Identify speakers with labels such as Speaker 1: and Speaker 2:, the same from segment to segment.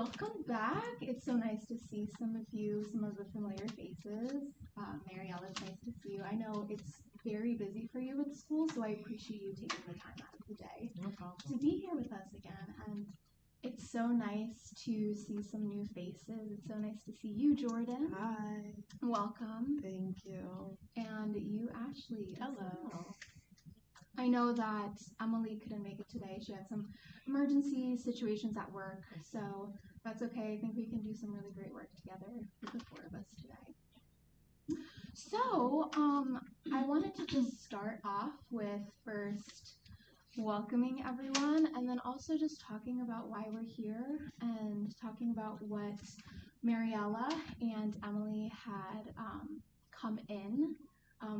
Speaker 1: Welcome back. It's so nice to see some of the familiar faces. Marielle, it's nice to see you. I know it's very busy for you with school, so I appreciate you taking the time out of the day to be here with us again. And it's so nice to see some new faces. It's so nice to see you, Jordan.
Speaker 2: Hi.
Speaker 1: Welcome.
Speaker 2: Thank you.
Speaker 1: And you, Ashley.
Speaker 3: Hello.
Speaker 1: Well. I know that Emily couldn't make it today. She had some emergency situations at work, so that's okay. I think we can do some really great work together, the four of us today. So, I wanted to just start off with first welcoming everyone, and then also just talking about why we're here and talking about what Mariella and Emily had come in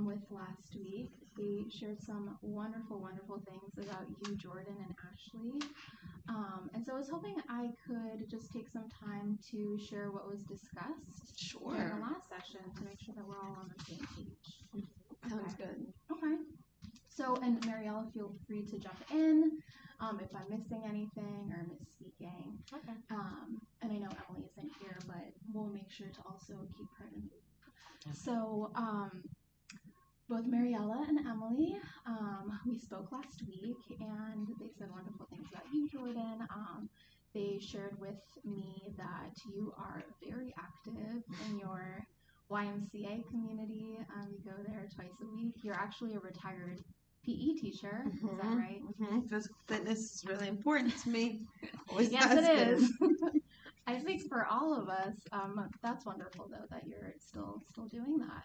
Speaker 1: with last week. They shared some wonderful things about you, Jordan, and Ashley. And so I was hoping I could just take some time to share what was discussed during the last session to make sure that we're all on the same page.
Speaker 2: Sounds good.
Speaker 1: Okay. So, and Marielle, feel free to jump in if I'm missing anything or misspeaking.
Speaker 3: Okay.
Speaker 1: And I know Emily isn't here, but we'll make sure to also keep her in the loop. So, both Mariella and Emily, we spoke last week, and they said wonderful things about you, Jordan. They shared with me that you are very active in your YMCA community. You go there twice a week. You're actually a retired PE teacher. Is that right?
Speaker 2: Mm-hmm. Physical fitness is really important to me.
Speaker 1: Yes, it is. I think for all of us, that's wonderful though that you're still doing that.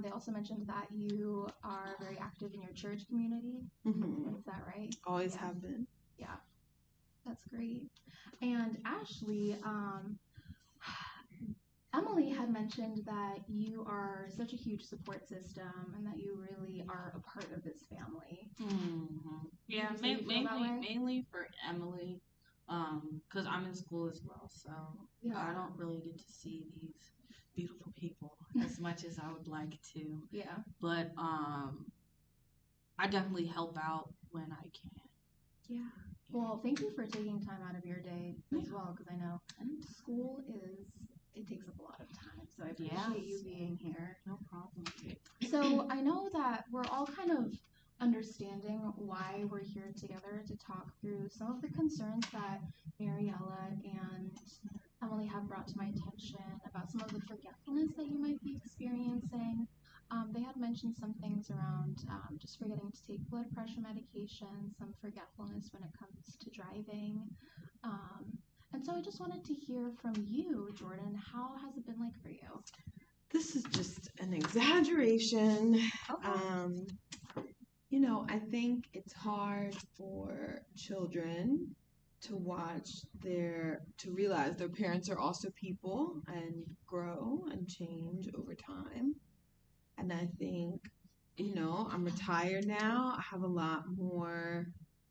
Speaker 1: They also mentioned that you are very active in your church community.
Speaker 2: Mm-hmm.
Speaker 1: Is that right?
Speaker 2: Always have been.
Speaker 1: Yeah, that's great. And Ashley, Emily had mentioned that you are such a huge support system and that you really are a part of this family.
Speaker 3: Mm-hmm. Yeah, mainly for Emily, because I'm in school as well, so I don't really get to see these beautiful people as much as I would like to.
Speaker 1: Yeah.
Speaker 3: But I definitely help out when I can.
Speaker 1: Yeah. Well, thank you for taking time out of your day as well, because I know school takes up a lot of time. So I appreciate you being here.
Speaker 3: No problem.
Speaker 1: So I know that we're all kind of understanding why we're here together to talk through some of the concerns that Mariella and Emily have brought to my attention about some of the forgetfulness that you might be experiencing. They had mentioned some things around just forgetting to take blood pressure medication, some forgetfulness when it comes to driving. And so I just wanted to hear from you, Jordan. How has it been like for you?
Speaker 2: This is just an exaggeration.
Speaker 1: Okay.
Speaker 2: I think it's hard for children to realize their parents are also people and grow and change over time. And I think, I'm retired now. I have a lot more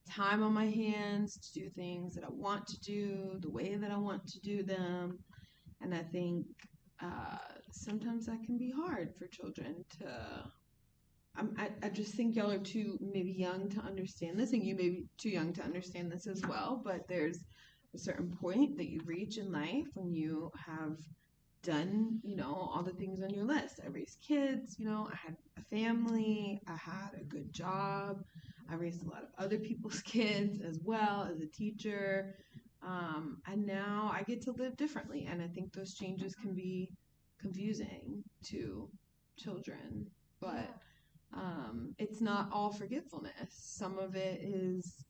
Speaker 2: time on my hands to do things that I want to do, the way that I want to do them. And I think sometimes that can be hard for children to. I just think y'all are too maybe young to understand this, and you may be too young to understand this as well. But there's a certain point that you reach in life when you have done, all the things on your list. I raised kids, I had a family, I had a good job, I raised a lot of other people's kids as well as a teacher, and now I get to live differently. And I think those changes can be confusing to children, but it's not all forgetfulness. Some of it is,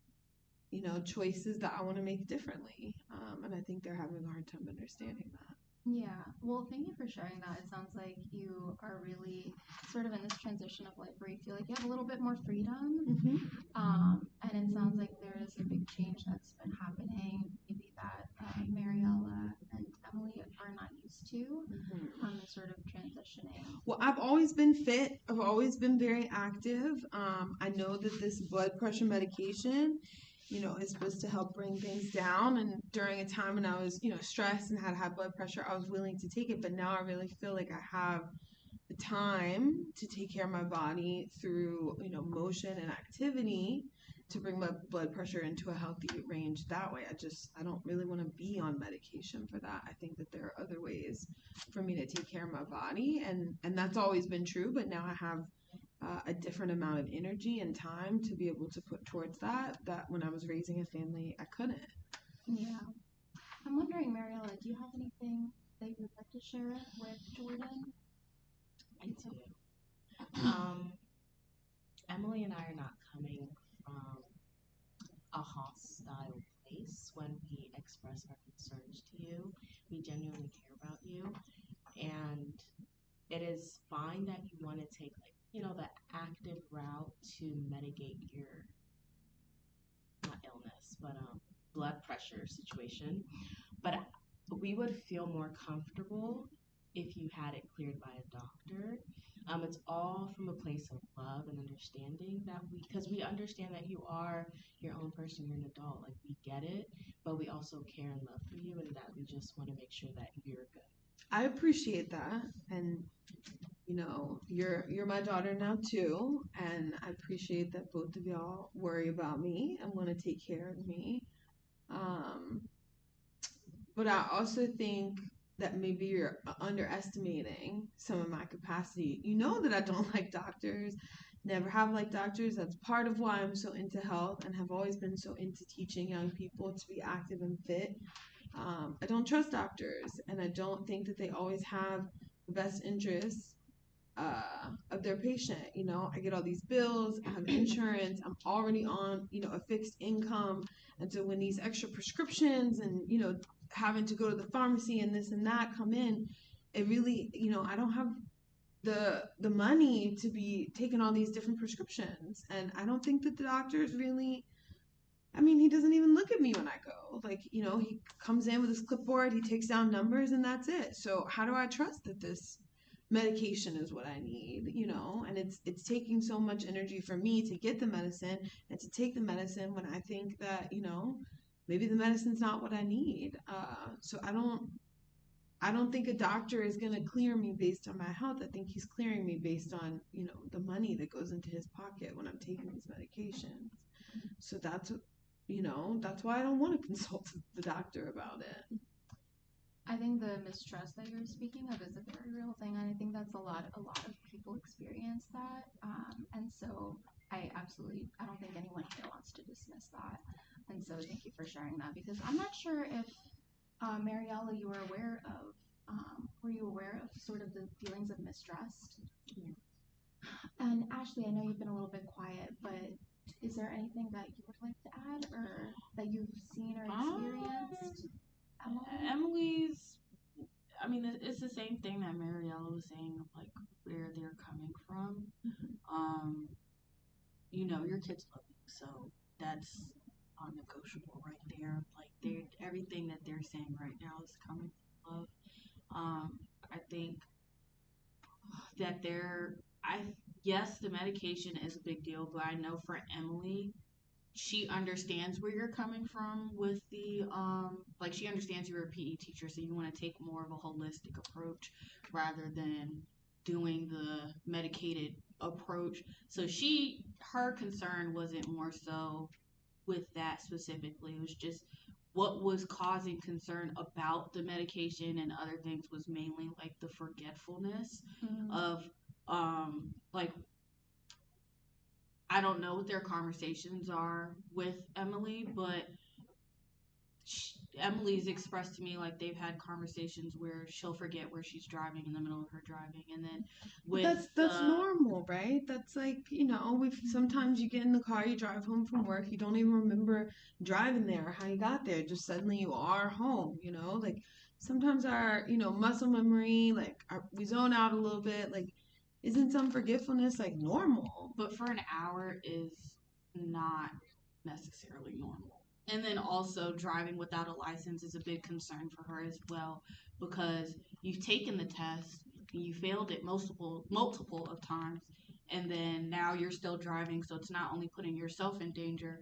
Speaker 2: choices that I want to make differently, and I think they're having a hard time understanding that.
Speaker 1: Yeah, well, thank you for sharing that. It sounds like you are really sort of in this transition of life where you feel like you have a little bit more freedom.
Speaker 2: Mm-hmm.
Speaker 1: And it sounds like there is a big change that's been happening, maybe that Mariella and Emily are not used to, sort of transitioning.
Speaker 2: Well, I've always been fit. I've always been very active. I know that this blood pressure medication is supposed to help bring things down. And during a time when I was, stressed and had high blood pressure, I was willing to take it. But now I really feel like I have the time to take care of my body through, motion and activity. to bring my blood pressure into a healthy range that way. I don't really want to be on medication for that. I think that there are other ways for me to take care of my body, and that's always been true, but now I have a different amount of energy and time to be able to put towards that when I was raising a family, I couldn't.
Speaker 1: Yeah. I'm wondering, Mariella, do you have anything that you'd like to share with Jordan?
Speaker 4: I do. Emily and I are not coming from a hostile place when we express our concerns to you. We genuinely care about you, and it is fine that you want to take the active route to mitigate your not illness, but blood pressure situation. But we would feel more comfortable if you had it cleared by a doctor. It's all from a place of love and understanding because we understand that you are your own person, you're an adult, like we get it, but we also care and love for you, and that we just want to make sure that you're good.
Speaker 2: I appreciate that, and you're my daughter now too, and I appreciate that both of y'all worry about me and want to take care of me. But I also think that maybe you're underestimating some of my capacity. You know that I don't like doctors, never have liked doctors. That's part of why I'm so into health and have always been so into teaching young people to be active and fit. I don't trust doctors, and I don't think that they always have the best interests of their patient. I get all these bills, I have insurance, I'm already on, a fixed income. And so when these extra prescriptions and, having to go to the pharmacy and this and that come in, it really, I don't have the money to be taking all these different prescriptions. And I don't think that the doctors really, he doesn't even look at me when I go. Like, he comes in with his clipboard, he takes down numbers, and that's it. So how do I trust that this medication is what I need, and it's taking so much energy for me to get the medicine and to take the medicine when I think that, maybe the medicine's not what I need. So I don't think a doctor is going to clear me based on my health. I think he's clearing me based on, the money that goes into his pocket when I'm taking these medications. So that's why I don't want to consult the doctor about it.
Speaker 1: I think the mistrust that you're speaking of is a very real thing, and I think that's a lot of people experience that. And so I don't think anyone here wants to dismiss that. And so thank you for sharing that, because I'm not sure if Mariella, you were aware of, were you aware of sort of the feelings of mistrust?
Speaker 4: Yeah.
Speaker 1: And Ashley, I know you've been a little bit quiet, but is there anything that you would like to add, or that you've seen or experienced?
Speaker 3: Emily's, it's the same thing that Mariella was saying, of like where they're coming from. Your kids love you, so that's non-negotiable right there. Like everything that they're saying right now is coming from love. I think that yes, the medication is a big deal, but I know for Emily, she understands where you're coming from with the she understands you're a PE teacher, so you want to take more of a holistic approach rather than doing the medicated approach. So her concern wasn't more so with that specifically. It was just what was causing concern about the medication and other things was mainly like the forgetfulness of like I don't know what their conversations are with Emily, but Emily's expressed to me like they've had conversations where she'll forget where she's driving in the middle of her driving, and then
Speaker 2: that's normal, right? That's like, sometimes you get in the car, you drive home from work, you don't even remember driving there or how you got there, just suddenly you are home. Like sometimes our muscle memory, like we zone out a little bit. Like, isn't some forgetfulness like normal?
Speaker 3: But for an hour is not necessarily normal. And then also driving without a license is a big concern for her as well, because you've taken the test and you failed it multiple of times, and then now you're still driving, so it's not only putting yourself in danger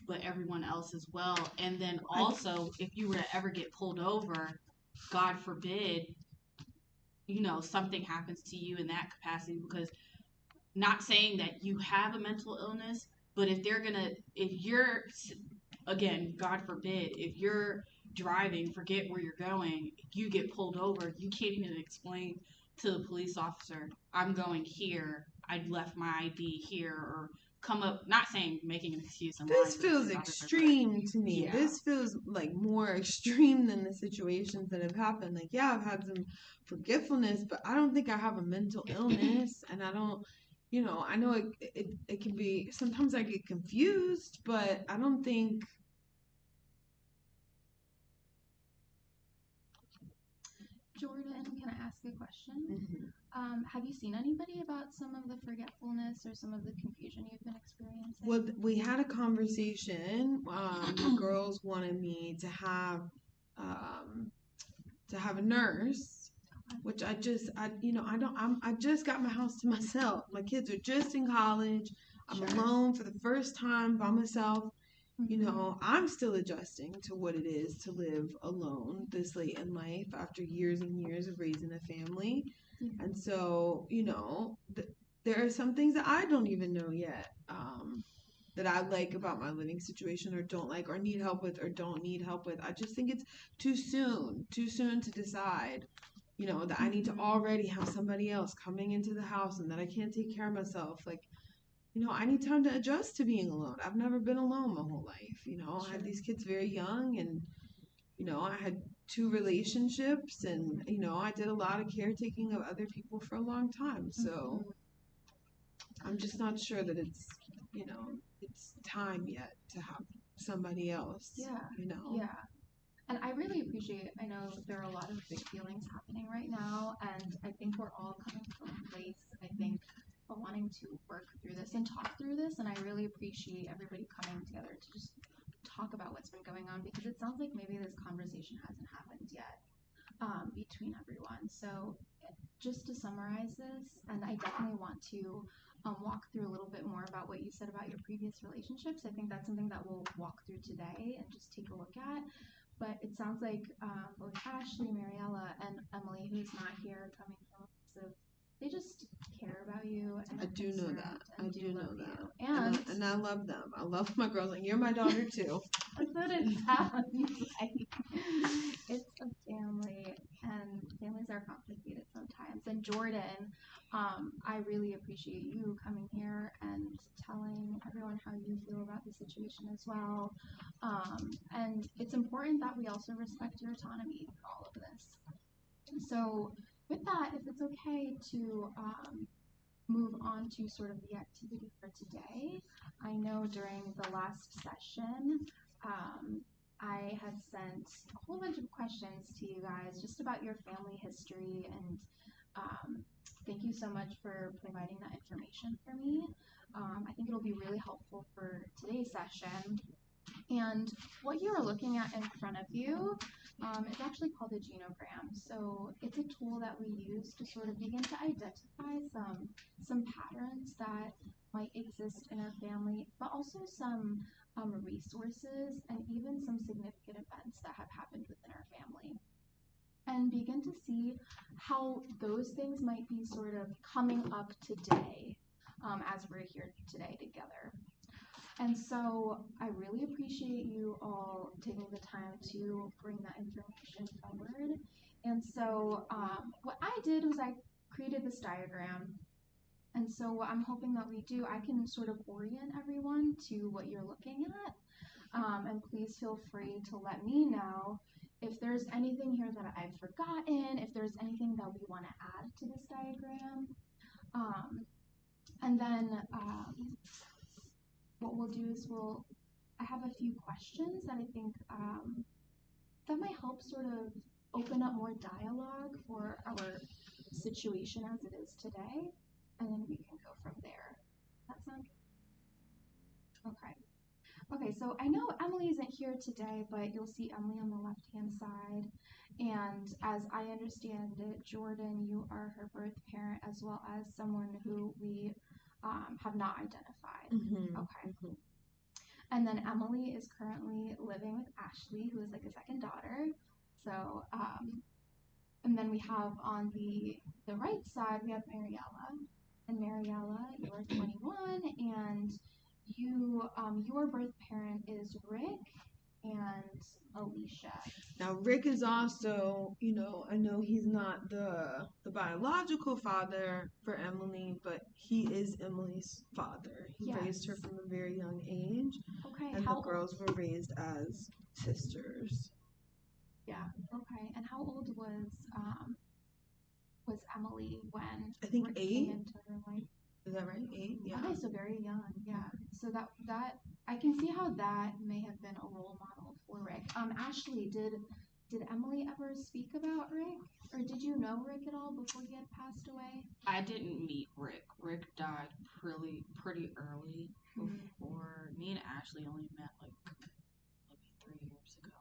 Speaker 3: but everyone else as well. And then also, if you were to ever get pulled over, God forbid, something happens to you in that capacity, because not saying that you have a mental illness, But if you're, again, God forbid, if you're driving, forget where you're going, you get pulled over, you can't even explain to the police officer, I'm going here, I left my ID here, or come up, not saying making an excuse and lying
Speaker 2: This
Speaker 3: to the
Speaker 2: feels
Speaker 3: police officer,
Speaker 2: extreme to me.
Speaker 3: yeah.
Speaker 2: This feels like more extreme than the situations that have happened. Like, yeah, I've had some forgetfulness, but I don't think I have a mental illness, and I don't, I know it can be, sometimes I get confused, but I don't think.
Speaker 1: Jordan, can I ask a question?
Speaker 2: Mm-hmm.
Speaker 1: Have you seen anybody about some of the forgetfulness or some of the confusion you've been experiencing?
Speaker 2: Well, we had a conversation. The girls wanted me to have a nurse, which I just got my house to myself. My kids are just in college. I'm alone for the first time by myself. I'm still adjusting to what it is to live alone this late in life after years and years of raising a family. Mm-hmm. And so, there are some things that I don't even know yet that I like about my living situation or don't like or need help with or don't need help with. I just think it's too soon to decide, that I need to already have somebody else coming into the house and that I can't take care of myself. Like, I need time to adjust to being alone. I've never been alone my whole life. Sure. I had these kids very young and, I had 2 relationships and, I did a lot of caretaking of other people for a long time. So I'm just not sure that it's time yet to have somebody else.
Speaker 1: Yeah. Yeah. And I really appreciate, I know there are a lot of big feelings happening right now, and I think we're all coming from a place, I think, of wanting to work through this and talk through this, and I really appreciate everybody coming together to just talk about what's been going on, because it sounds like maybe this conversation hasn't happened yet between everyone. So just to summarize this, and I definitely want to walk through a little bit more about what you said about your previous relationships. I think that's something that we'll walk through today and just take a look at. But it sounds like both Ashley, Mariella, and Emily, who's not here, coming from a place of, they just care about you. And
Speaker 2: I do know that. I do know that. And I love them. I love my girls. And you're my daughter, too.
Speaker 1: That's what it sounds like. It's a family, and families are complicated sometimes. And Jordan, I really appreciate you coming here and telling everyone how you feel about the situation as well. And it's important that we also respect your autonomy for all of this. So with that, if it's okay to move on to sort of the activity for today. I know during the last session, I had sent a whole bunch of questions to you guys just about your family history, and thank you so much for providing that information for me. I think it'll be really helpful for today's session. And what you are looking at in front of you is actually called a genogram. So it's a tool that we use to sort of begin to identify some patterns that might exist in our family, but also some resources and even some significant events that have happened within our family. And begin to see how those things might be sort of coming up today as we're here today together. And so I really appreciate you all taking the time to bring that information forward. And so what I did was I created this diagram. And so what I'm hoping that we do, I can sort of orient everyone to what you're looking at. And please feel free to let me know if there's anything here that I've forgotten, if there's anything that we want to add to this diagram. And then what we'll do is I have a few questions that I think that might help sort of open up more dialogue for our situation as it is today, and then we can go from there. That sound good? Okay, so I know Emily isn't here today, but you'll see Emily on the left-hand side. And as I understand it, Jordan, you are her birth parent as well as someone who we have not identified.
Speaker 2: Mm-hmm.
Speaker 1: Okay.
Speaker 2: Mm-hmm.
Speaker 1: And then Emily is currently living with Ashley, who is like a second daughter. So, and then we have on the right side, we have Mariella. And Mariella, you are 21, and your birth parent is Rick and Alicia.
Speaker 2: Now Rick is also, I know he's not the biological father for Emily, but he is Emily's father. He raised her from a very young age.
Speaker 1: Okay.
Speaker 2: And the girls were raised as sisters.
Speaker 1: Yeah. Okay. And how old was Emily when
Speaker 2: I think
Speaker 1: Rick
Speaker 2: 8
Speaker 1: came into her life?
Speaker 2: Is that right? 8? Yeah.
Speaker 1: Okay, so very young. Yeah. So that I can see how that may have been a role model for Rick. Ashley, did Emily ever speak about Rick, or did you know Rick at all before he had passed away?
Speaker 3: I didn't meet Rick. Rick died pretty early. Before me and Ashley only met like maybe 3 years ago.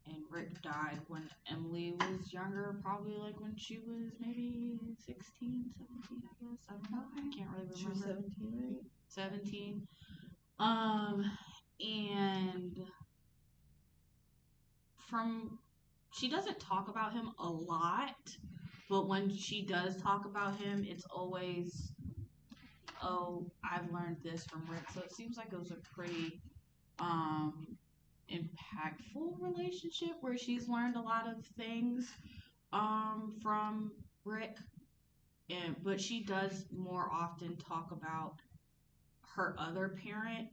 Speaker 3: And Rick died when Emily was younger, probably like when she was maybe 16, 17, I guess. I don't know. I can't really remember.
Speaker 2: She was 17, right?
Speaker 3: 17. And she doesn't talk about him a lot, but when she does talk about him, it's always, oh, I've learned this from Rick. So it seems like it was a pretty impactful relationship where she's learned a lot of things from Rick, but she does more often talk about her other parent,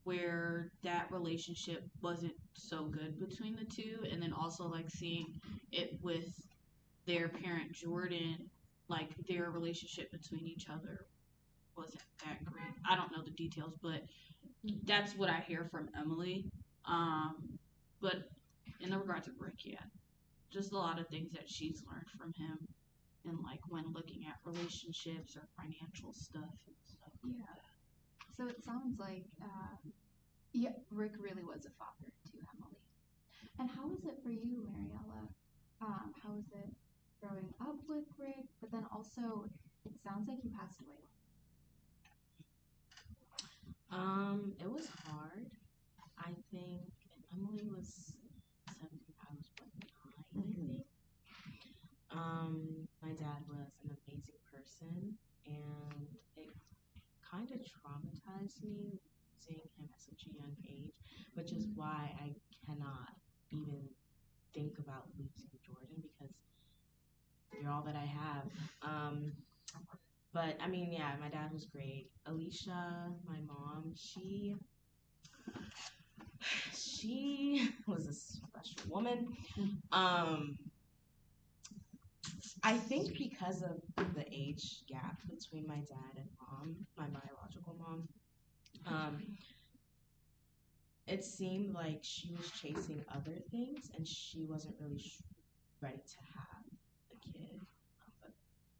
Speaker 3: where that relationship wasn't so good between the two, and then also like seeing it with their parent Jordan, like their relationship between each other wasn't that great. I don't know the details, but that's what I hear from Emily. But in the regards of Rick, yeah, just a lot of things that she's learned from him, and like when looking at relationships or financial stuff and stuff.
Speaker 1: Yeah. So it sounds like Rick really was a father to Emily. And how was it for you, Mariella? How was it growing up with Rick? But then also, it sounds like he passed away.
Speaker 4: It was hard. I think Emily was 17. I was 9, I think. My dad was an amazing person, and it kind of traumatized me seeing him at such a young age, which is why I cannot even think about losing Jordan, because you're all that I have. But I mean, yeah, my dad was great. Alicia, my mom, she was a special woman. I think because of the age gap between my dad and mom, my biological mom, it seemed like she was chasing other things and she wasn't really ready to have a kid.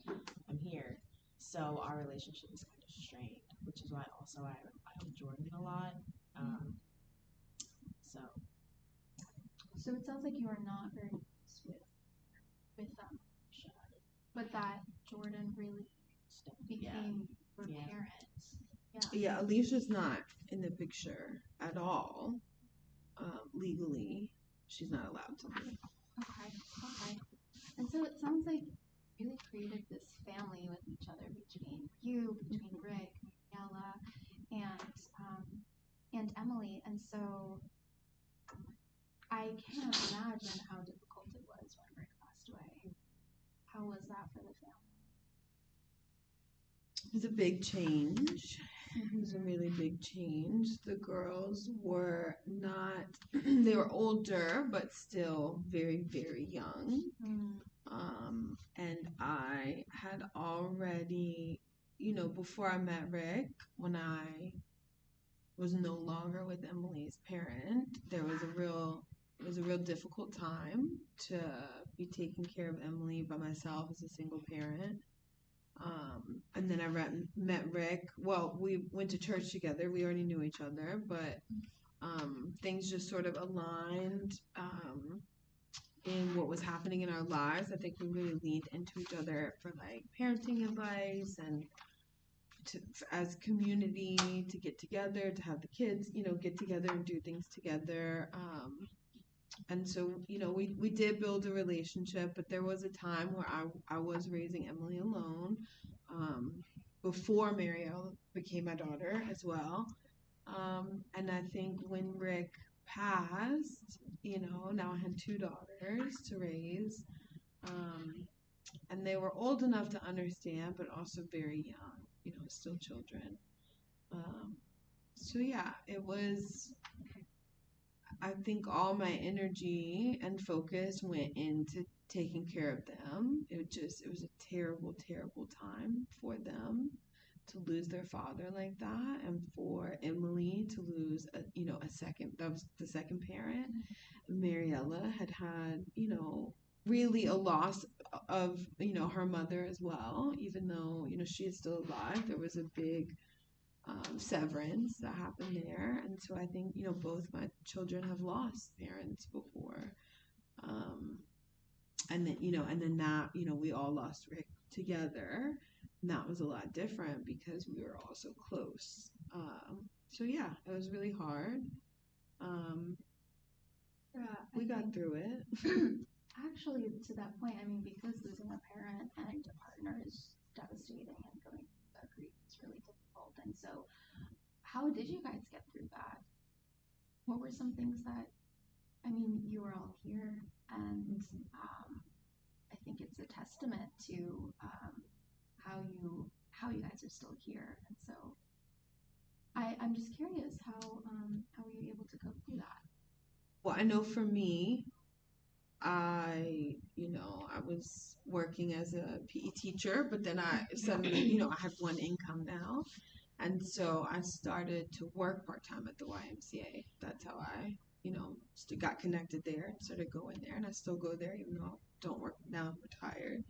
Speaker 4: But I'm here. So our relationship is kind of strained, which is why also I love Jordan a lot.
Speaker 1: So it sounds like you are not very close with them, but that Jordan really became her parent.
Speaker 2: Yeah, Alicia's not in the picture at all. Legally, she's not allowed to be.
Speaker 1: Okay. And so it sounds like you really created this family with each other, between Rick, Mariella, and Emily. And so I can't imagine how difficult it was when Rick passed away. How was that for the family?
Speaker 2: It was a big change. It was a really big change. The girls were not, they were older, but still very, very young. And I had already, before I met Rick, when I was no longer with Emily's parent, it was a real difficult time to be taking care of Emily by myself as a single parent. And then I met Rick. Well, we went to church together. We already knew each other, but things just sort of aligned in what was happening in our lives. I think we really leaned into each other for like parenting advice and as community to get together, to have the kids, get together and do things together. And so, we did build a relationship, but there was a time where I was raising Emily alone. before Marielle became my daughter as well. And I think when Rick passed, now I had two daughters to raise. And they were old enough to understand, but also very young, still children. So yeah, it was, I think all my energy and focus went into taking care of them. It was a terrible, terrible time for them to lose their father like that, and for Emily to lose a second, that was the second parent. Mariella had really a loss of her mother as well, even though she is still alive. There was a big severance that happened there, and so I think both my children have lost parents before, and then that we all lost Rick together, and that was a lot different because we were all so close. So yeah, it was really hard. We got through it.
Speaker 1: Actually, to that point, I mean, because losing a parent and a partner is devastating, and going through that grief is really difficult. And so, how did you guys get through that? What were some things that, I mean, you were all here, and I think it's a testament to how you guys are still here. And so, I'm just curious, how were you able to go through that?
Speaker 2: Well, I know for me, I was working as a PE teacher, but then I suddenly, I have one income now. And so I started to work part-time at the YMCA. That's how I, got connected there and started going there. And I still go there even though I don't work now, I'm retired.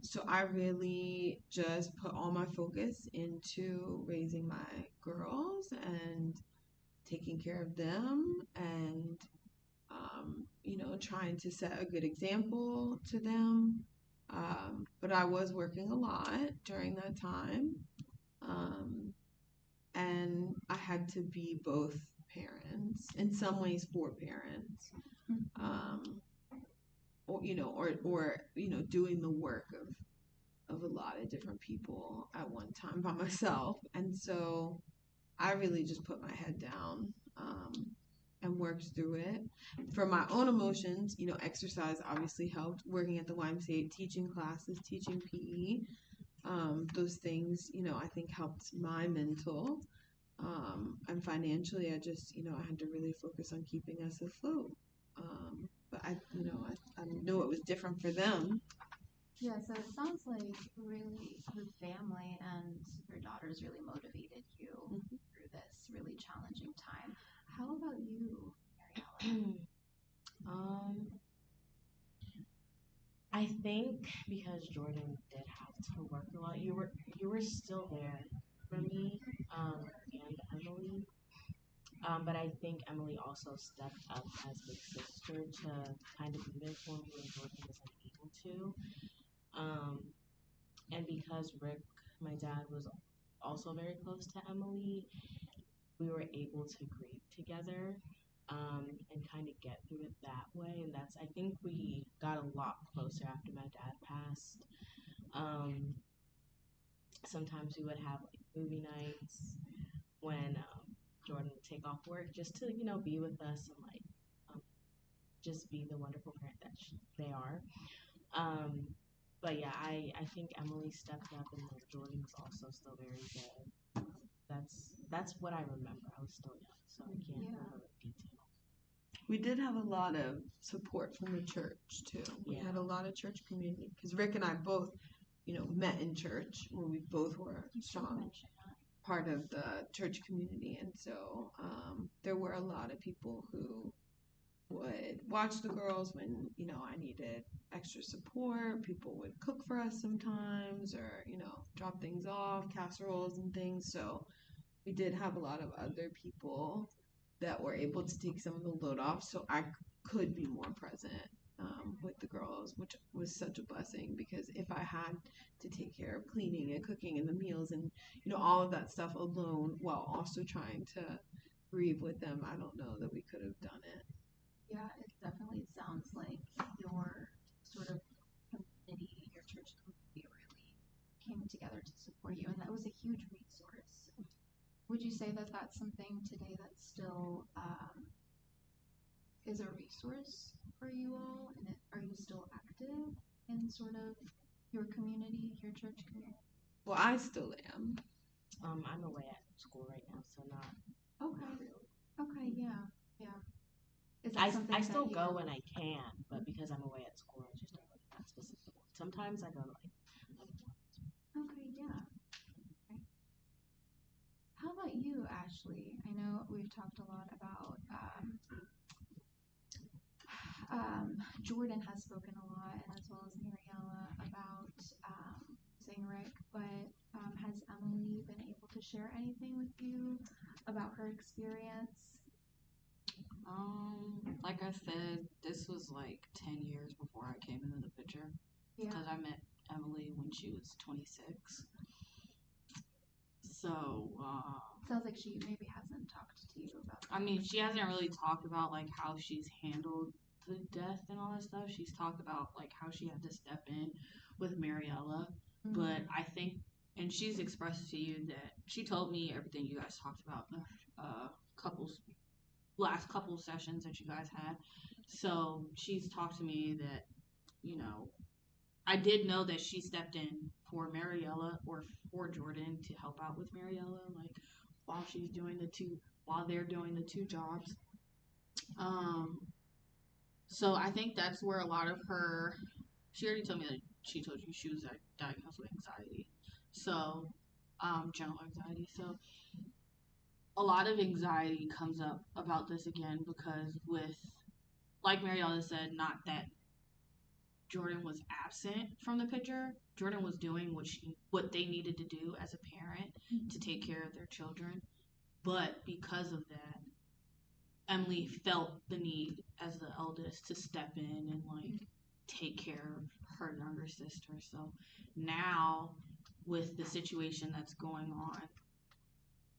Speaker 2: So I really just put all my focus into raising my girls and taking care of them, and trying to set a good example to them. But I was working a lot during that time. And I had to be both parents, in some ways four parents. Or doing the work of a lot of different people at one time by myself. And so I really just put my head down, and worked through it. For my own emotions, exercise obviously helped. Working at the YMCA, teaching classes, teaching PE, those things, I think helped my mental. And financially, I just, I had to really focus on keeping us afloat. But I knew it was different for them.
Speaker 1: Yeah, so it sounds like really your family and your daughters really motivated you through this really challenging time. How about you, Mariella?
Speaker 4: I think because Jordan did have to work a lot, you were still there for me, and Emily. But I think Emily also stepped up as big sister to kind of be there for me when Jordan wasn't able to. And because Rick, my dad, was also very close to Emily, we were able to grieve together, and kind of get through it that way. And I think we got a lot closer after my dad passed. Sometimes we would have like movie nights when Jordan would take off work just to, be with us and like just be the wonderful parent that they are. But yeah, I think Emily stepped up, and then Jordan was also still very good. That's what I remember. I was still young, so I can't remember detail.
Speaker 2: We did have a lot of support from the church too. We had a lot of church community because Rick and I both, met in church where we both were strong part of the church community, and so there were a lot of people who would watch the girls when I needed extra support. People would cook for us sometimes, or drop things off, casseroles and things. So we did have a lot of other people that were able to take some of the load off, so I could be more present with the girls, which was such a blessing, because if I had to take care of cleaning and cooking and the meals and all of that stuff alone while also trying to grieve with them, I don't know that we could have done it.
Speaker 1: Yeah, it definitely sounds like your sort of community, your church community, really came together to support you, and that was a huge resource. Would you say that that's something today that still is a resource for you all? And are you still active in sort of your community, your church community?
Speaker 2: Well, I still am.
Speaker 4: I'm away at school right now, so not.
Speaker 1: Okay.
Speaker 4: Not really.
Speaker 1: Okay. Yeah. Yeah. Is
Speaker 4: I
Speaker 1: something
Speaker 4: still
Speaker 1: that
Speaker 4: go when I can, but because I'm away at school, I just don't go to that specific one. Sometimes I go to like other ones.
Speaker 1: Okay. Yeah. Okay. How about you, Ashley? I know we've talked a lot about Jordan has spoken a lot, as well as Mariella, about saying Rick, but has Emily been able to share anything with you about her experience?
Speaker 3: Like I said, this was like 10 years before I came into the picture.
Speaker 1: Yeah.
Speaker 3: Because I met Emily when she was 26. So,
Speaker 1: sounds like she maybe hasn't talked to you about that.
Speaker 3: I mean, she hasn't really talked about like how she's handled the death and all that stuff. She's talked about like how she had to step in with Mariella.
Speaker 1: Mm-hmm.
Speaker 3: But I think, and she's expressed to you that she told me everything you guys talked about in the last couple sessions that you guys had. So she's talked to me that, you know, I did know that she stepped in for Mariella or for Jordan to help out with Mariella, like while they're doing the two jobs. So I think that's where a lot of her. She already told me that she told you she was diagnosed with anxiety, so general anxiety. So a lot of anxiety comes up about this again because like Mariella said, not that Jordan was absent from the picture. Jordan was doing what they needed to do as a parent to take care of their children. But because of that, Emily felt the need as the eldest to step in and like take care of her younger sister. So now with the situation that's going on,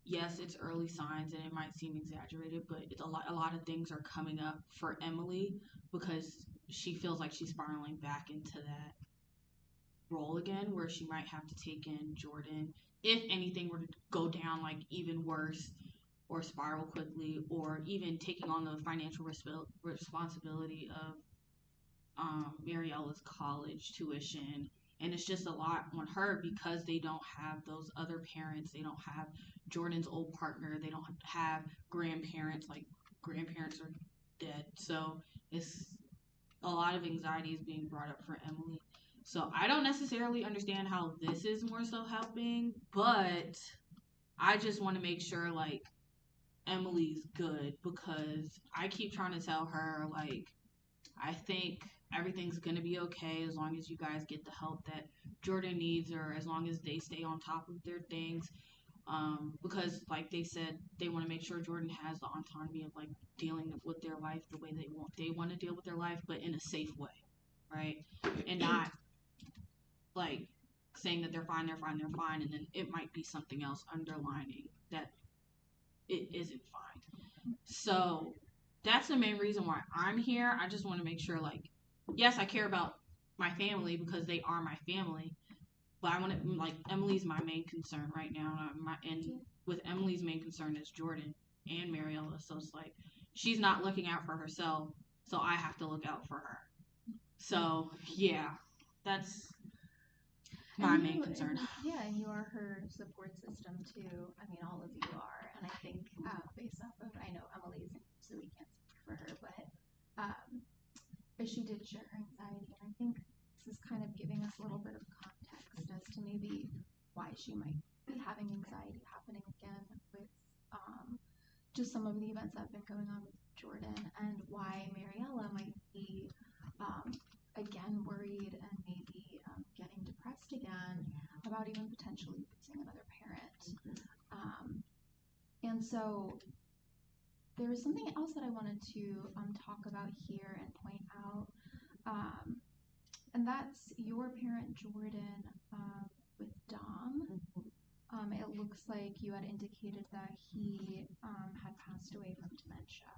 Speaker 3: yes, it's early signs and it might seem exaggerated, but it's a lot of things are coming up for Emily because she feels like she's spiraling back into that role again where she might have to take in Jordan if anything were to go down like even worse or spiral quickly, or even taking on the financial responsibility of Mariella's college tuition. And it's just a lot on her because they don't have those other parents. They don't have Jordan's old partner. They don't have grandparents. Like, grandparents are dead. So it's a lot of anxiety is being brought up for Emily. So I don't necessarily understand how this is more so helping, but I just want to make sure, like, Emily's good because I keep trying to tell her, like, I think everything's going to be okay as long as you guys get the help that Jordan needs or as long as they stay on top of their things. Because, like they said, they want to make sure Jordan has the autonomy of, like, dealing with their life the way they want to deal with their life, but in a safe way, right? And not, like, saying that they're fine, and then it might be something else underlining that it isn't fine. So that's the main reason why I'm here. I just want to make sure, like, yes, I care about my family because they are my family, but I want to, like, Emily's my main concern right now, and with Emily's main concern is Jordan and Mariella. So it's like she's not looking out for herself, so I have to look out for her. So yeah, that's my main concern.
Speaker 1: And you are her support system too. I mean, all of you are. And I think based off of, I know Emily's, so we can't speak for her, but she did share her anxiety. And I think this is kind of giving us a little bit of context as to maybe why she might be having anxiety happening again with just some of the events that have been going on with Jordan, and why Mariella might be again worried and maybe getting depressed again about even potentially losing another parent. And so there was something else that I wanted to talk about here and point out, and that's your parent Jordan with Dom. It looks like you had indicated that he had passed away from dementia.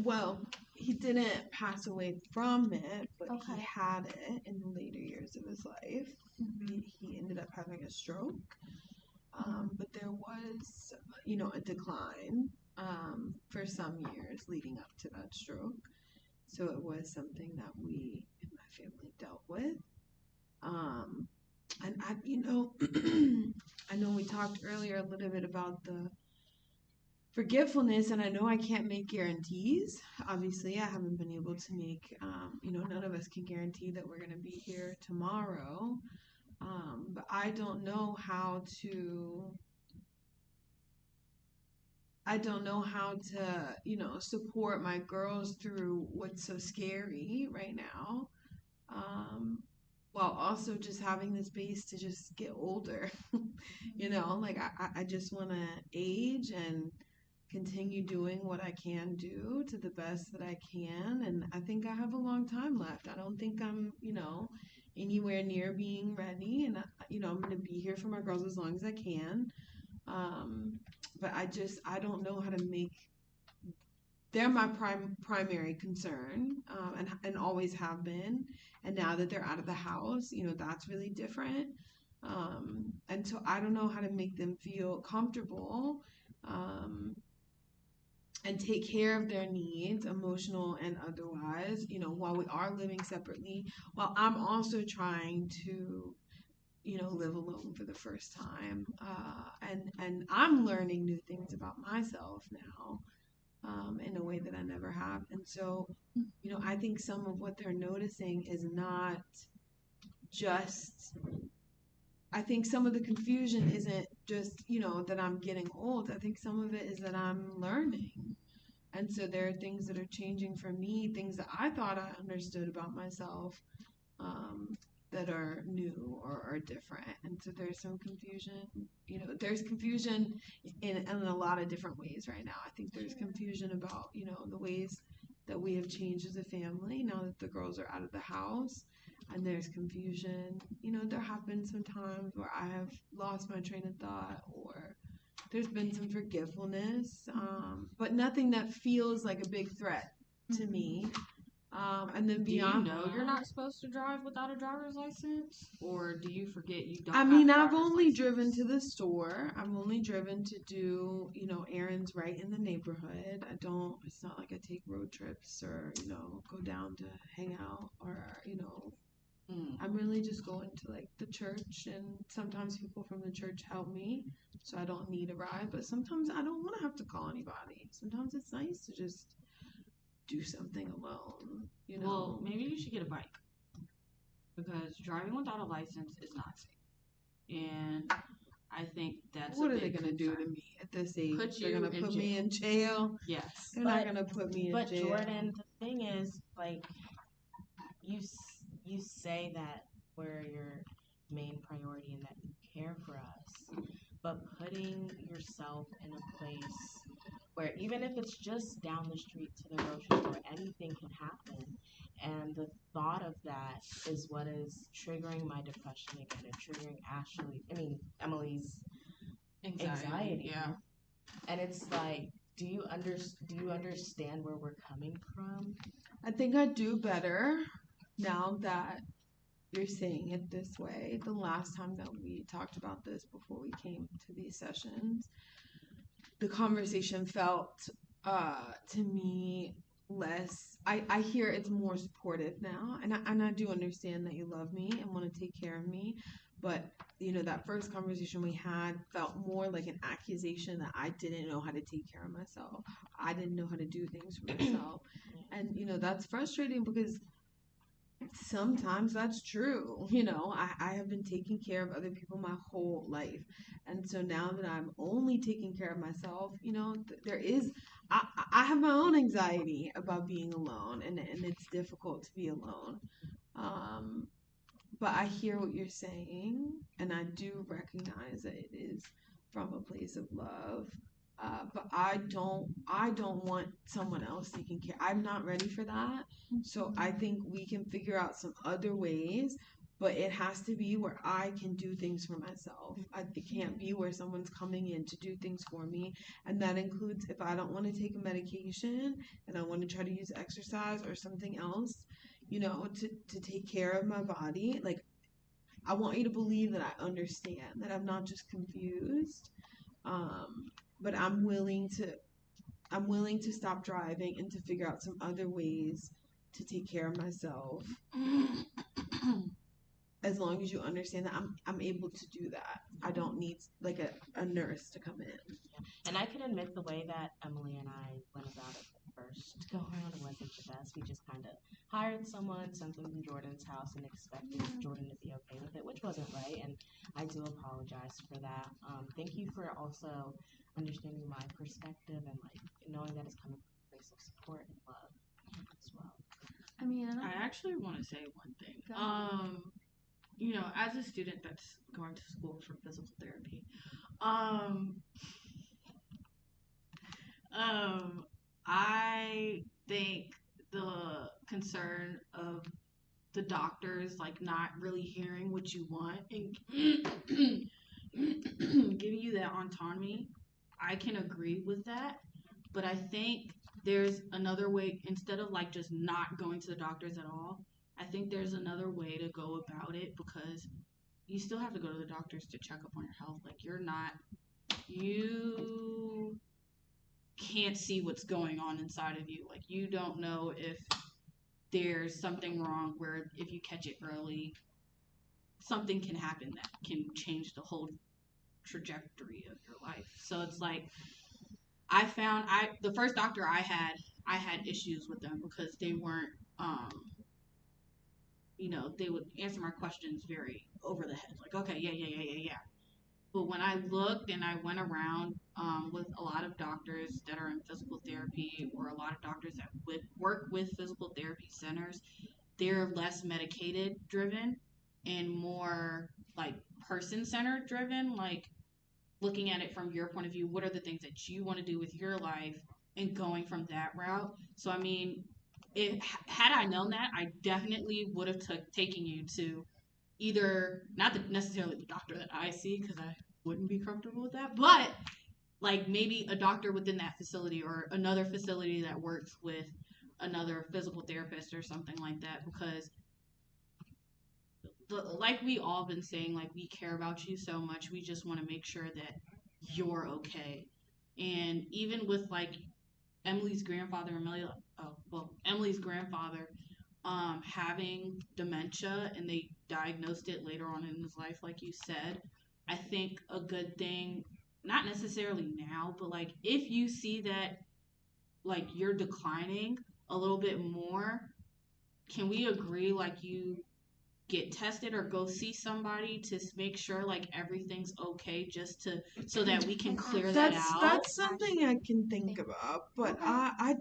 Speaker 2: Well, he didn't pass away from it, but
Speaker 1: Okay.
Speaker 2: he had it in the later years of his life. He ended up having a stroke. But there was, a decline for some years leading up to that stroke. So it was something that we in my family dealt with. And I know we talked earlier a little bit about the forgetfulness, and I know I can't make guarantees. Obviously, I haven't been able to make, none of us can guarantee that we're going to be here tomorrow. But I don't know how to support my girls through what's so scary right now. While also just having the space to just get older. Like I just want to age and continue doing what I can do to the best that I can. And I think I have a long time left. I don't think I'm, anywhere near being ready. And, I'm going to be here for my girls as long as I can. But I don't know how to make, they're my primary concern, and always have been. And now that they're out of the house, that's really different. And so I don't know how to make them feel comfortable, and take care of their needs, emotional and otherwise, while we are living separately, while I'm also trying to, live alone for the first time. And I'm learning new things about myself now, in a way that I never have. And so, I think some of what they're noticing is not just, I think some of the confusion isn't just, that I'm getting old. I think some of it is that I'm learning. And so there are things that are changing for me, things that I thought I understood about myself, that are new or are different. And so there's some confusion. There's confusion in a lot of different ways right now. I think there's confusion about, the ways that we have changed as a family now that the girls are out of the house. And there's confusion. There have been some times where I have lost my train of thought, or there's been some forgetfulness, but nothing that feels like a big threat to me. And then beyond,
Speaker 3: do you know you're not supposed to drive without a driver's license, or do you forget you don't?
Speaker 2: I mean, I've only driven to the store. I've only driven to do, errands right in the neighborhood. It's not like I take road trips or, go down to hang out or, I'm really just going to like the church, and sometimes people from the church help me, so I don't need a ride. But sometimes I don't want to have to call anybody. Sometimes it's nice to just do something alone.
Speaker 3: Well, maybe you should get a bike, because driving without a license is not safe. And I think that's
Speaker 2: what are they gonna do to me at this age? They're gonna put me in jail.
Speaker 3: Yes,
Speaker 2: they're not gonna put me in jail.
Speaker 4: But Jordan, the thing is, like, you say that we're your main priority and that you care for us, but putting yourself in a place where even if it's just down the street to the grocery store, anything can happen. And the thought of that is what is triggering my depression again, and triggering Emily's anxiety.
Speaker 3: Yeah.
Speaker 4: And it's like, do you understand where we're coming from?
Speaker 2: I think I do better now that you're saying it this way. The last time that we talked about this before we came to these sessions, the conversation felt, to me, less. I hear it's more supportive now, and I do understand that you love me and want to take care of me. But that first conversation we had felt more like an accusation that I didn't know how to take care of myself. I didn't know how to do things for myself, and that's frustrating because sometimes that's true. I have been taking care of other people my whole life. And so now that I'm only taking care of myself, I have my own anxiety about being alone, and it's difficult to be alone. But I hear what you're saying, and I do recognize that it is from a place of love. But I don't want someone else taking care. I'm not ready for that. So I think we can figure out some other ways but it has to be where I can do things for myself. It can't be where someone's coming in to do things for me. And that includes if I don't want to take a medication and I want to try to use exercise or something else, to take care of my body. Like, I want you to believe that I understand, that I'm not just confused. But I'm willing to stop driving and to figure out some other ways to take care of myself. As long as you understand that I'm able to do that. I don't need like a nurse to come in.
Speaker 4: Yeah. And I can admit the way that Emily and I went about it the first go around wasn't the best. We just kind of hired someone, sent them to Jordan's house, and expected Jordan to be okay with it, which wasn't right. And I do apologize for that. Thank you for also understanding my perspective and like knowing that it's coming from a place of support and love as well.
Speaker 1: I mean,
Speaker 3: I actually want to say one thing. As a student that's going to school for physical therapy, I think the concern of the doctors like not really hearing what you want and giving you that autonomy, I can agree with that. But I think there's another way, instead of like just not going to the doctors at all, I think there's another way to go about it, because you still have to go to the doctors to check up on your health. Like, you can't see what's going on inside of you. Like, you don't know if there's something wrong where if you catch it early, something can happen that can change the whole trajectory of your life. So it's like, the first doctor I had issues with them because they weren't, they would answer my questions very over the head. Like, okay, yeah. But when I looked and I went around with a lot of doctors that are in physical therapy, or a lot of doctors that work with physical therapy centers, they're less medicated driven and more like person-centered driven, like looking at it from your point of view. What are the things that you want to do with your life and going from that route? So, I mean, had I known that, I definitely would have taken you to either, not necessarily the doctor that I see, because I wouldn't be comfortable with that, but like maybe a doctor within that facility or another facility that works with another physical therapist or something like that, because like we all been saying, like, we care about you so much. We just want to make sure that you're okay. And even with like Emily's grandfather, Emily's grandfather having dementia, and they diagnosed it later on in his life, like you said, I think a good thing, not necessarily now, but like if you see that like you're declining a little bit more, can we agree like you get tested or go see somebody to make sure like everything's okay, just so that we can clear that out?
Speaker 2: That's something I can think about, but okay. I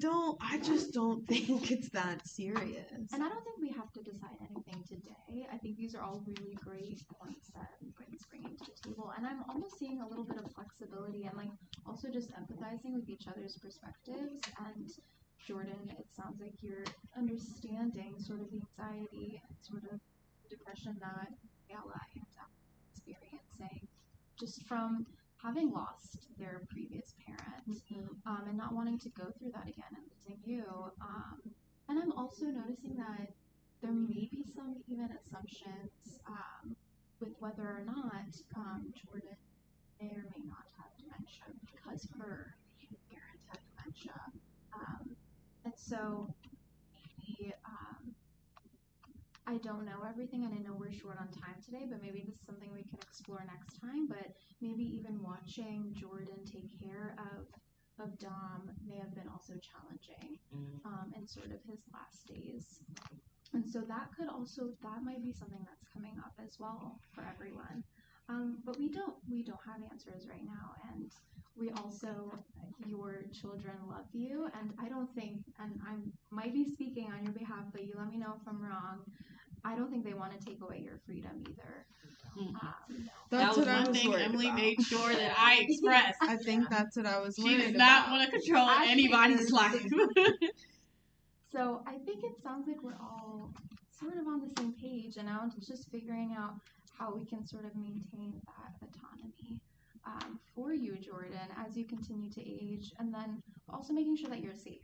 Speaker 2: just don't think it's that serious.
Speaker 1: And I don't think we have to decide anything today. I think these are all really great points that Britain's bringing to the table, and I'm almost seeing a little bit of flexibility and like also just empathizing with each other's perspectives. And Jordan, it sounds like you're understanding sort of the anxiety and sort of depression that Ella and experiencing just from having lost their previous parent, and not wanting to go through that again and losing you. And I'm also noticing that there may be some even assumptions with whether or not Jordan may or may not have dementia because her parent had dementia. And so maybe I don't know everything, and I know we're short on time today, but maybe this is something we can explore next time. But maybe even watching Jordan take care of Dom may have been also challenging in sort of his last days. And so that might be something that's coming up as well for everyone. But we don't have answers right now, and we also, your children love you, and I don't think, and I might be speaking on your behalf, but you let me know if I'm wrong, I don't think they want to take away your freedom either.
Speaker 2: That's what
Speaker 3: one thing Emily made sure that I expressed.
Speaker 2: I think that's what I was worried about.
Speaker 3: She does not want to control anybody's life.
Speaker 1: So I think it sounds like we're all sort of on the same page, and now it's just figuring out how we can sort of maintain that autonomy for you, Jordan, as you continue to age, and then also making sure that you're safe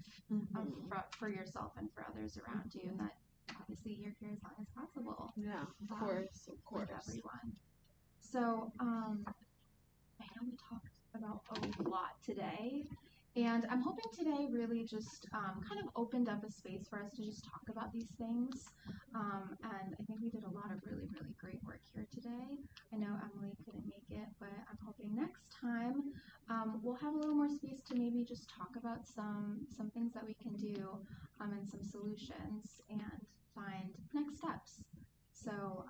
Speaker 1: for yourself and for others around you, and that obviously you're here as long as possible.
Speaker 2: Yeah, of course.
Speaker 1: With everyone. So, I know we talked about a lot today, and I'm hoping today really just kind of opened up a space for us to just talk about these things. And I think we did a lot of really, really great work here today. I know Emily couldn't make it, but I'm hoping next time we'll have a little more space to maybe just talk about some things that we can do and some solutions and find next steps. So,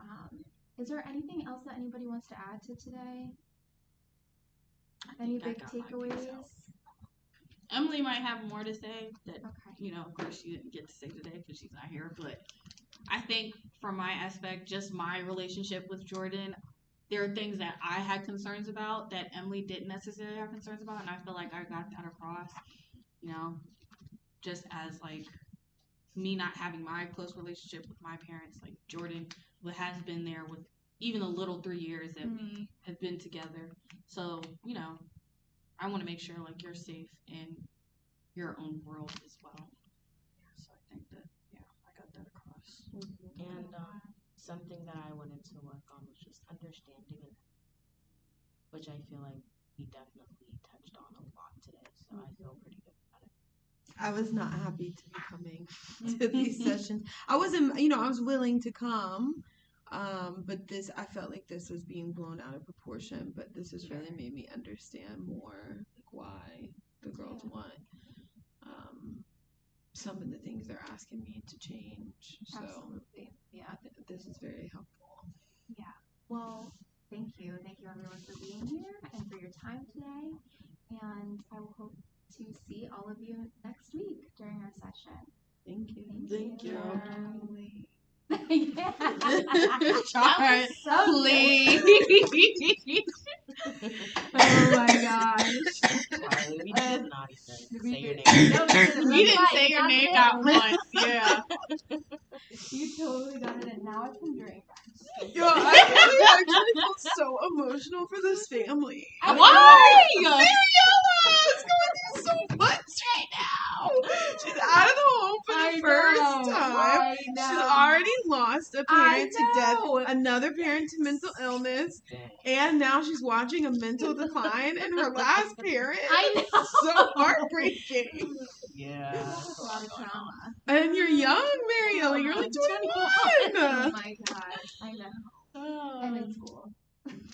Speaker 1: is there anything else that anybody wants to add to today? Any big takeaways?
Speaker 3: Emily might have more to say that,
Speaker 1: okay.
Speaker 3: Of course she didn't get to say today because she's not here. But I think from my aspect, just my relationship with Jordan, there are things that I had concerns about that Emily didn't necessarily have concerns about. And I feel like I got that across, just as like me not having my close relationship with my parents. Like Jordan has been there with even the little 3 years that we have been together. So, I want to make sure like you're safe in your own world as well. So I think that, I got that across.
Speaker 4: And something that I wanted to work on was just understanding it, which I feel like we definitely touched on a lot today. So I feel pretty good about it.
Speaker 2: I was not happy to be coming to these sessions. I wasn't, I was willing to come. But I felt like this was being blown out of proportion, but this has really made me understand more like why the girls want some of the things they're asking me to change. So
Speaker 1: Absolutely. Yeah.
Speaker 2: This is very helpful.
Speaker 1: Yeah. Well, thank you. Thank you everyone for being here and for your time today. And I will hope to see all of you next week during our session.
Speaker 2: Thank you.
Speaker 3: Thank you.
Speaker 1: Yeah.
Speaker 3: Charlie,
Speaker 1: so
Speaker 3: please.
Speaker 1: Oh my gosh.
Speaker 4: Charlie, we did not even say your name.
Speaker 1: No, we
Speaker 3: You didn't say your name out once. Yeah.
Speaker 1: You totally got it, and now I can drink.
Speaker 2: Yo, I actually feel so emotional for this family.
Speaker 3: Why?
Speaker 2: Mariella is going through so much right now. She's out of the home for the first time. She's already lost a parent to death, another parent to mental illness, and now she's watching a mental decline in her last parent.
Speaker 1: I know.
Speaker 2: It's so heartbreaking.
Speaker 4: Yeah.
Speaker 1: That's a lot of trauma.
Speaker 2: And you're young, Mariella. You're like 21.
Speaker 1: Oh my god. I know. And in school.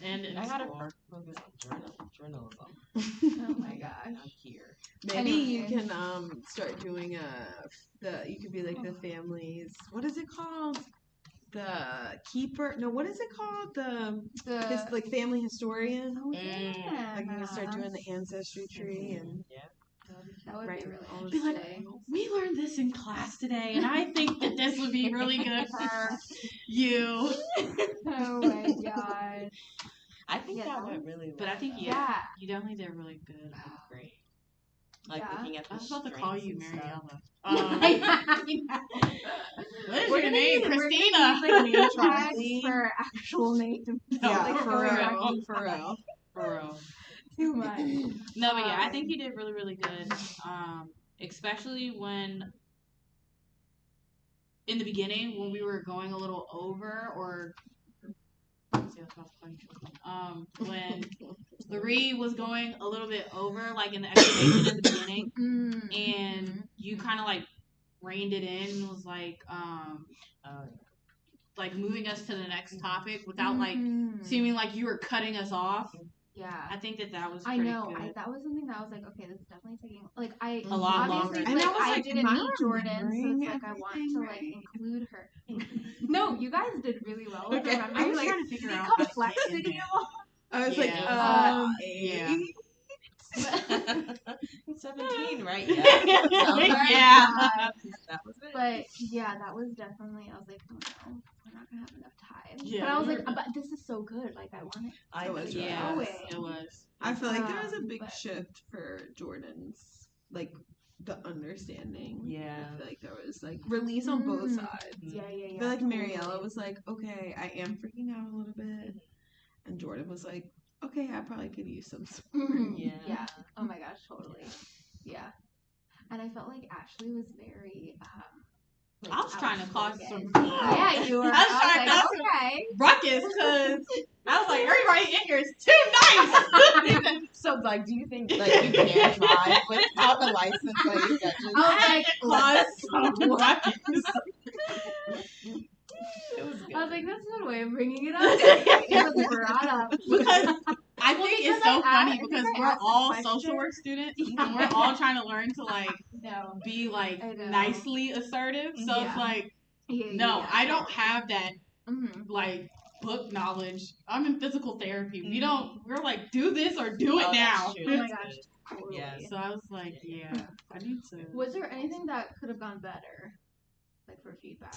Speaker 3: And in
Speaker 4: I gotta
Speaker 3: school.
Speaker 4: focus on journalism.
Speaker 1: Oh my gosh.
Speaker 4: I'm here.
Speaker 2: Maybe you can start doing you could be like the family's, what is it called? The keeper? No, what is it called? Like family historian.
Speaker 1: Oh yeah.
Speaker 2: Like you can start doing the ancestry tree and
Speaker 1: that would be really
Speaker 2: all
Speaker 3: Be like, we learned this in class today, and I think that this would be really good for you.
Speaker 1: Oh my god.
Speaker 4: I think that went really well.
Speaker 3: But I think, you definitely did really good.
Speaker 4: Great. Like looking at the
Speaker 3: I was about to call you
Speaker 4: Mariella.
Speaker 3: What is your name? Christina.
Speaker 1: Like for actual name.
Speaker 2: For real.
Speaker 1: Too much.
Speaker 3: No, but I think you did really, really good. Especially when in the beginning when we were going a little over, or when Larry was going a little bit over, like in the explanation in the beginning, and you kind of like reined it in and was like moving us to the next topic without like seeming like you were cutting us off.
Speaker 1: Yeah,
Speaker 3: I think that was pretty good.
Speaker 1: That was something that I was like, okay, this is definitely taking
Speaker 3: a lot longer.
Speaker 1: And I didn't meet Jordan, so it's like I want to like include her. No, you guys did really well.
Speaker 3: Okay.
Speaker 1: I was trying to figure out complexity.
Speaker 2: I was like,
Speaker 3: yeah.
Speaker 4: 17, right?
Speaker 3: Yeah.
Speaker 4: That was it.
Speaker 1: But yeah, that was definitely. I was like, oh no, we're not gonna have enough time.
Speaker 3: Yeah.
Speaker 1: But I was like, but this is so good. Like I want it.
Speaker 3: It was.
Speaker 2: I feel like there was a big shift for Jordan's like the understanding.
Speaker 4: Yeah.
Speaker 2: I feel like there was like release on both sides.
Speaker 1: Yeah.
Speaker 2: I feel like Mariella was like, okay, I am freaking out a little bit, and Jordan was like, okay, I probably could use some support.
Speaker 1: Yeah. Oh my gosh, totally. Yeah. And I felt like Ashley was very like,
Speaker 3: I was trying to cause some.
Speaker 1: Yeah, you were.
Speaker 3: I was trying to cause some ruckus because I was like, everybody in here is too nice.
Speaker 5: So, like, do you think like you can drive without a license? Like, you got just...
Speaker 3: I had to cause some ruckus.
Speaker 5: It was good.
Speaker 1: I was like, that's not a way of bringing it up. It was brought up.
Speaker 3: Because I think it's so funny
Speaker 1: I
Speaker 3: because
Speaker 1: think I
Speaker 3: we're
Speaker 1: asked
Speaker 3: all
Speaker 1: the question.
Speaker 3: social work students and we're all trying to learn to like
Speaker 1: No.
Speaker 3: be like
Speaker 1: I know.
Speaker 3: nicely assertive. So
Speaker 1: Yeah.
Speaker 3: it's like,
Speaker 1: Yeah,
Speaker 3: no,
Speaker 1: yeah,
Speaker 3: I don't
Speaker 1: totally.
Speaker 3: have that
Speaker 1: Mm-hmm.
Speaker 3: like book knowledge. I'm in physical therapy. We're like, do this or do it now.
Speaker 1: Oh my gosh. Totally.
Speaker 4: Yeah.
Speaker 3: So I was like, yeah, I need to.
Speaker 1: Was there anything that could have gone better, like for feedback?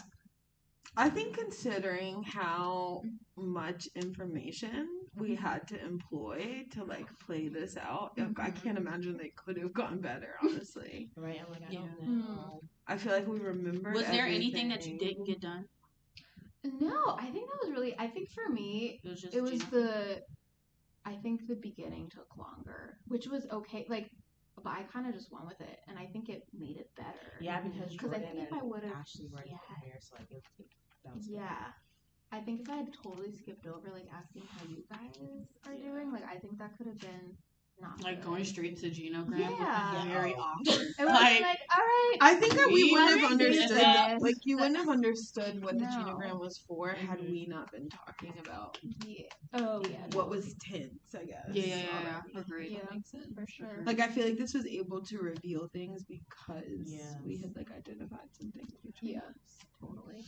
Speaker 2: I think considering how much information we had to employ to like play this out, I can't imagine they could have gone better, honestly.
Speaker 4: Right? I'm like, I don't
Speaker 1: Mm.
Speaker 4: know.
Speaker 2: I feel like we remembered.
Speaker 3: Was there anything that you didn't get done?
Speaker 1: No, I think that was really. I think for me,
Speaker 3: It was Gina.
Speaker 1: I think the beginning took longer, which was okay. Like, but I kind of just went with it, and I think it made it better.
Speaker 4: Yeah, because
Speaker 1: I
Speaker 4: Jordan
Speaker 1: think if
Speaker 4: and
Speaker 1: I would have,
Speaker 4: Ashley were in there, so like that was good.
Speaker 1: yeah, I think if I had totally skipped over like asking how you guys are doing, like I think that could have been not
Speaker 3: like
Speaker 1: good.
Speaker 3: going straight to genogram
Speaker 1: Yeah.
Speaker 3: would be very awkward.
Speaker 1: It was like, all right.
Speaker 2: I think that we wouldn't have
Speaker 1: let's do
Speaker 2: understood.
Speaker 1: this.
Speaker 2: Like you wouldn't have understood what the
Speaker 1: No.
Speaker 2: genogram was for had we not been talking about
Speaker 1: Yeah. Oh yeah.
Speaker 2: what was tense. I guess.
Speaker 3: Yeah. Agreed.
Speaker 1: Yeah,
Speaker 2: That makes sense.
Speaker 1: for sure.
Speaker 2: Like I feel like this was able to reveal things because
Speaker 4: Yes.
Speaker 2: we had like identified some things.
Speaker 1: Yeah, totally.